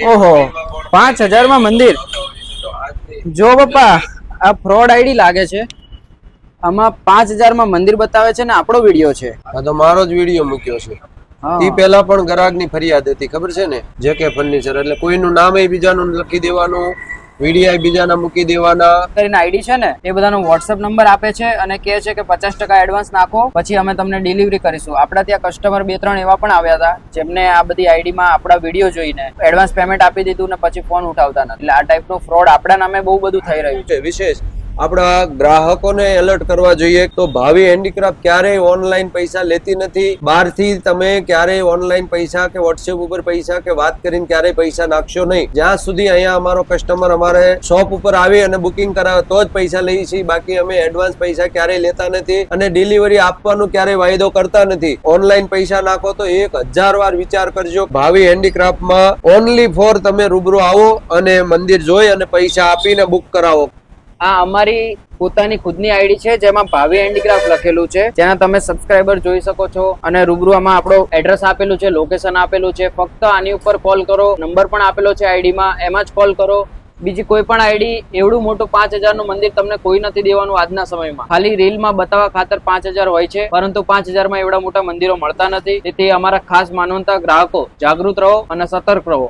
ઓહો 5000 માં મંદિર જો બાપા આ ફ્રોડ આઈડી લાગે છે આમાં 5000 માં મંદિર બતાવે છે ને આપણો વિડિયો છે આ તો મારો જ વિડિયો મૂક્યો છે ઈ પહેલા પણ ગ્રાહકની ફરિયાદ હતી ખબર છે ને જેકે ફર્નિચર એટલે કોઈનું નામ એ બીજાનું લખી દેવાનું વિડીયો બીજાના મૂકી દેવાના કરીને આઈડી છે ને એ બધાનો WhatsApp નંબર આપે છે અને કહે છે કે 50% એડવાન્સ નાખો પછી અમે તમને ડિલિવરી કરીશું આપડા ત્યાં કસ્ટમર 2-3 એવા પણ આવ્યા હતા જેમને આ બધી આઈડી માં આપડા વિડીયો જોઈને એડવાન્સ પેમેન્ટ આપી દીધું ને પછી ફોન ઉઠાવતા નથી એટલે આ ટાઈપનો ફ્રોડ આપડા નામે બહુ બધું થઈ રહ્યું છે વિશેષ આપણા ગ્રાહકોને એલર્ટ કરવા જોઈએ તો ભાવિ હેન્ડીક્રાફ્ટ ક્યારેય ઓનલાઈન પૈસા લેતી નથી બહારથી તમે ક્યારેય ઓનલાઈન પૈસા કે વોટ્સએપ ઉપર પૈસા કે વાત કરીને ક્યારેય પૈસા નાખશો નહીં જ્યાં સુધી અહીંયા અમારો કસ્ટમર અમારે શોપ ઉપર આવી અને બુકિંગ કરાવે તો જ પૈસા લઈએ છીએ બાકી અમે એડવાન્સ પૈસા ક્યારેય લેતા નથી અને ડિલિવરી આપવાનું ક્યારેય વાયદો કરતા નથી ઓનલાઈન પૈસા નાખો તો 1000 વાર વિચાર કરજો ભાવિ હેન્ડીક્રાફ્ટમાં ઓનલી ફોર તમે રૂબરૂ આવો અને મંદિર જોઈ અને પૈસા આપીને બુક કરાવો આ અમારી પોતાની ખુદની આઈડી છે જેમાં ભાવિ હેન્ડીક્રાફ્ટ લખેલું છે જેના તમે સબસ્ક્રાઇબર જોઈ શકો છો અને રૂબરૂ આમાં આપણો એડ્રેસ આપેલું છે લોકેશન આપેલું છે ફક્ત આની ઉપર કોલ કરો નંબર પણ આપેલો છે આઈડીમાં એમાં જ કોલ કરો બીજી કોઈ પણ આઈડી એવડું મોટું 5000 નું મંદિર તમને કોઈ નથી દેવાનું આજના સમયમાં ખાલી રીલમાં બતાવવા ખાતર 5000 હોય છે પરંતુ 5000 માં એવડા મોટા મંદિરો મળતા નથી તે અમારા ખાસ માનવતા ગ્રાહકો જાગૃત રહો અને સતર્ક રહો